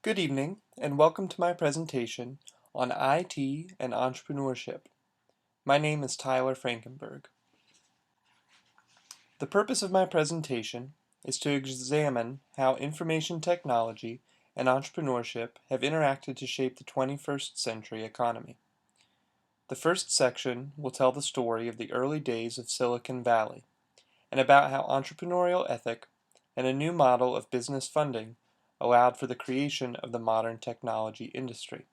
Good evening, and welcome to my presentation on IT and entrepreneurship. My name is Tyler Frankenberg. The purpose of my presentation is to examine how information technology and entrepreneurship have interacted to shape the 21st century economy. The first section will tell the story of the early days of Silicon Valley and about how entrepreneurial ethic and a new model of business funding allowed for the creation of the modern technology industry.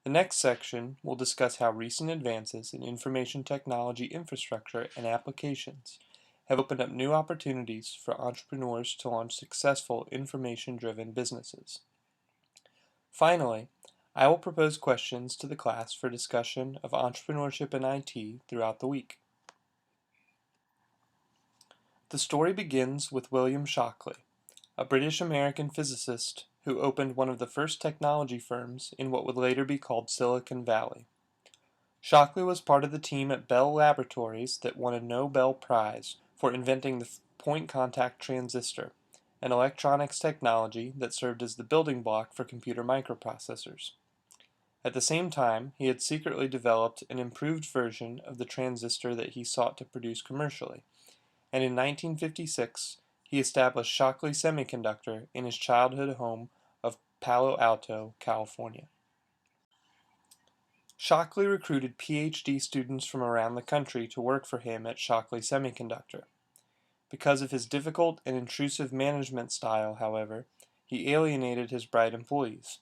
The next section will discuss how recent advances in information technology infrastructure and applications have opened up new opportunities for entrepreneurs to launch successful information-driven businesses. Finally, I will propose questions to the class for discussion of entrepreneurship and IT throughout the week. The story begins with William Shockley, a British-American physicist who opened one of the first technology firms in what would later be called Silicon Valley. Shockley was part of the team at Bell Laboratories that won a Nobel Prize for inventing the point-contact transistor, an electronics technology that served as the building block for computer microprocessors. At the same time, he had secretly developed an improved version of the transistor that he sought to produce commercially, and in 1956 he established Shockley Semiconductor in his childhood home of Palo Alto, California. Shockley recruited PhD students from around the country to work for him at Shockley Semiconductor. Because of his difficult and intrusive management style, however, he alienated his bright employees,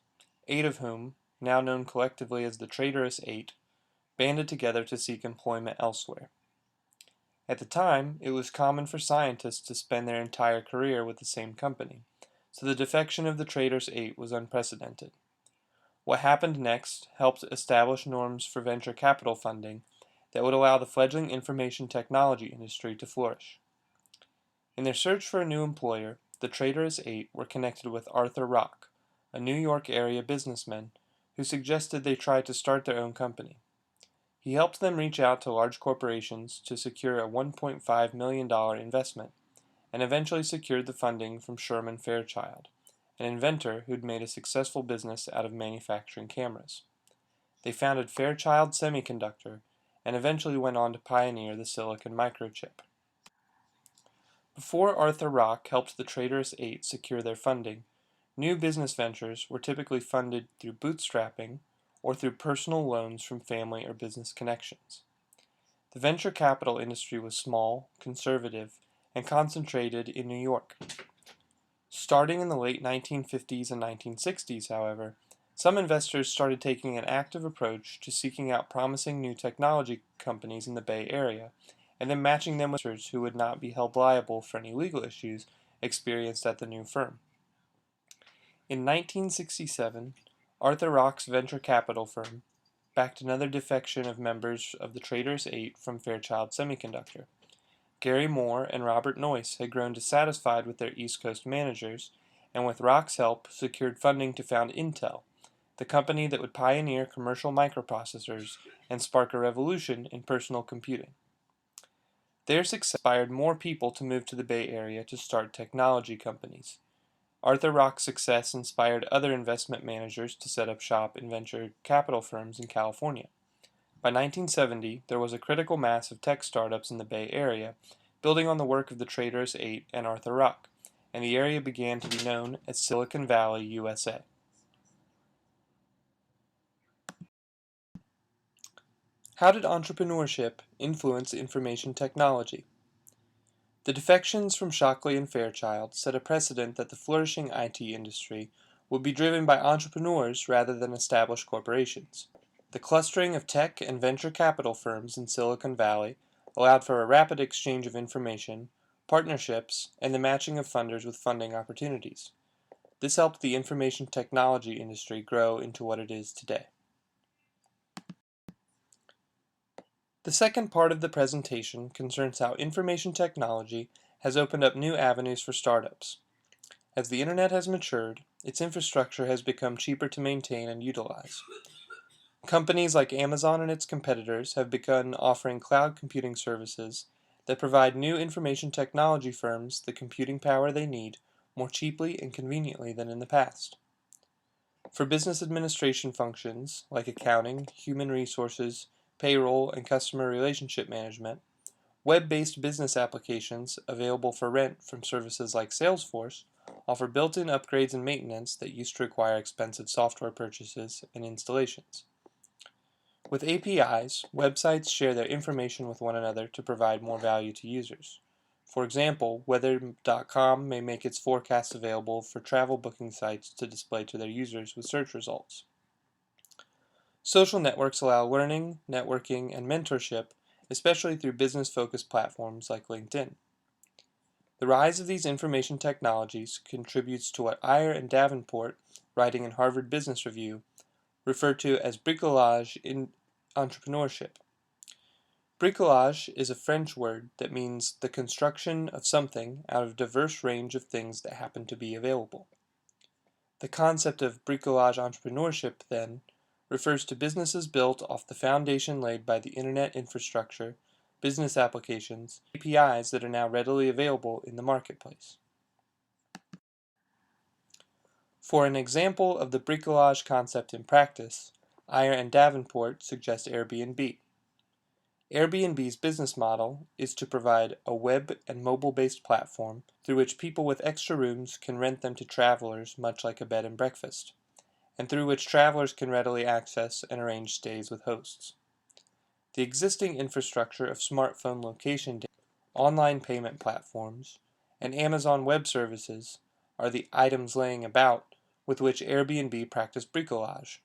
8 of whom, now known collectively as the Traitorous Eight, banded together to seek employment elsewhere. At the time, it was common for scientists to spend their entire career with the same company, so the defection of the Traitorous Eight was unprecedented. What happened next helped establish norms for venture capital funding that would allow the fledgling information technology industry to flourish. In their search for a new employer, the Traitorous Eight were connected with Arthur Rock, a New York area businessman who suggested they try to start their own company. He helped them reach out to large corporations to secure a $1.5 million investment, and eventually secured the funding from Sherman Fairchild, an inventor who'd made a successful business out of manufacturing cameras. They founded Fairchild Semiconductor and eventually went on to pioneer the silicon microchip. Before Arthur Rock helped the Traitorous Eight secure their funding, new business ventures were typically funded through bootstrapping or through personal loans from family or business connections. The venture capital industry was small, conservative, and concentrated in New York. Starting in the late 1950s and 1960s, however, some investors started taking an active approach to seeking out promising new technology companies in the Bay Area, and then matching them with investors who would not be held liable for any legal issues experienced at the new firm. In 1967, Arthur Rock's venture capital firm backed another defection of members of the Traitorous Eight from Fairchild Semiconductor. Gary Moore and Robert Noyce had grown dissatisfied with their East Coast managers, and with Rock's help secured funding to found Intel, the company that would pioneer commercial microprocessors and spark a revolution in personal computing. Their success inspired more people to move to the Bay Area to start technology companies. Arthur Rock's success inspired other investment managers to set up shop in venture capital firms in California. By 1970, there was a critical mass of tech startups in the Bay Area, building on the work of the Traitorous Eight and Arthur Rock, and the area began to be known as Silicon Valley, USA. How did entrepreneurship influence information technology? The defections from Shockley and Fairchild set a precedent that the flourishing IT industry would be driven by entrepreneurs rather than established corporations. The clustering of tech and venture capital firms in Silicon Valley allowed for a rapid exchange of information, partnerships, and the matching of funders with funding opportunities. This helped the information technology industry grow into what it is today. The second part of the presentation concerns how information technology has opened up new avenues for startups. As the internet has matured, its infrastructure has become cheaper to maintain and utilize. Companies like Amazon and its competitors have begun offering cloud computing services that provide new information technology firms the computing power they need more cheaply and conveniently than in the past. For business administration functions like accounting, human resources, payroll, and customer relationship management, web-based business applications available for rent from services like Salesforce offer built-in upgrades and maintenance that used to require expensive software purchases and installations. With APIs, websites share their information with one another to provide more value to users. For example, weather.com may make its forecasts available for travel booking sites to display to their users with search results. Social networks allow learning, networking, and mentorship, especially through business-focused platforms like LinkedIn. The rise of these information technologies contributes to what Iyer and Davenport, writing in Harvard Business Review, refer to as bricolage in entrepreneurship. Bricolage is a French word that means the construction of something out of a diverse range of things that happen to be available. The concept of bricolage entrepreneurship, then, refers to businesses built off the foundation laid by the internet infrastructure, business applications, APIs that are now readily available in the marketplace. For an example of the bricolage concept in practice, Iyer and Davenport suggest Airbnb. Airbnb's business model is to provide a web and mobile-based platform through which people with extra rooms can rent them to travelers, much like a bed and breakfast, and through which travelers can readily access and arrange stays with hosts. The existing infrastructure of smartphone location data, online payment platforms, and Amazon Web Services are the items laying about with which Airbnb practiced bricolage,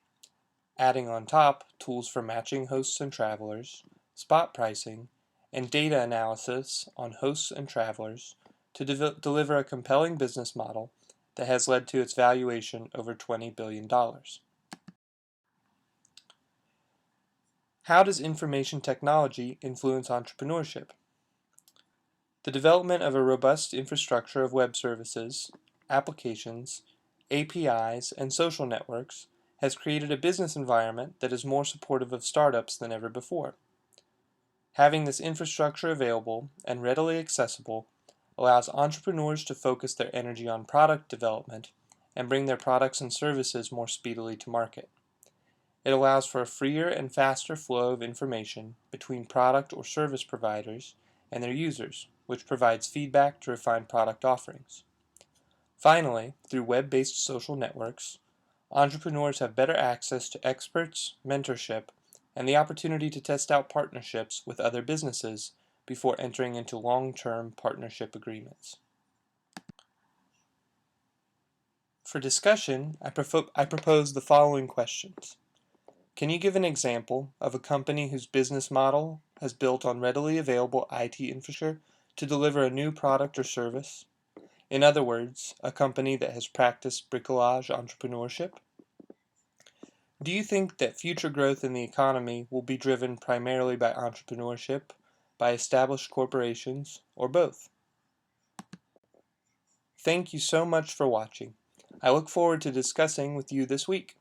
adding on top tools for matching hosts and travelers, spot pricing, and data analysis on hosts and travelers to deliver a compelling business model that has led to its valuation over $20 billion. How does information technology influence entrepreneurship? The development of a robust infrastructure of web services, applications, APIs, and social networks has created a business environment that is more supportive of startups than ever before. Having this infrastructure available and readily accessible allows entrepreneurs to focus their energy on product development and bring their products and services more speedily to market. It allows for a freer and faster flow of information between product or service providers and their users, which provides feedback to refine product offerings. Finally, through web-based social networks, entrepreneurs have better access to experts, mentorship, and the opportunity to test out partnerships with other businesses before entering into long-term partnership agreements. For discussion, I propose the following questions. Can you give an example of a company whose business model has built on readily available IT infrastructure to deliver a new product or service? In other words, a company that has practiced bricolage entrepreneurship? Do you think that future growth in the economy will be driven primarily by entrepreneurship, by established corporations, or both? Thank you so much for watching. I look forward to discussing with you this week.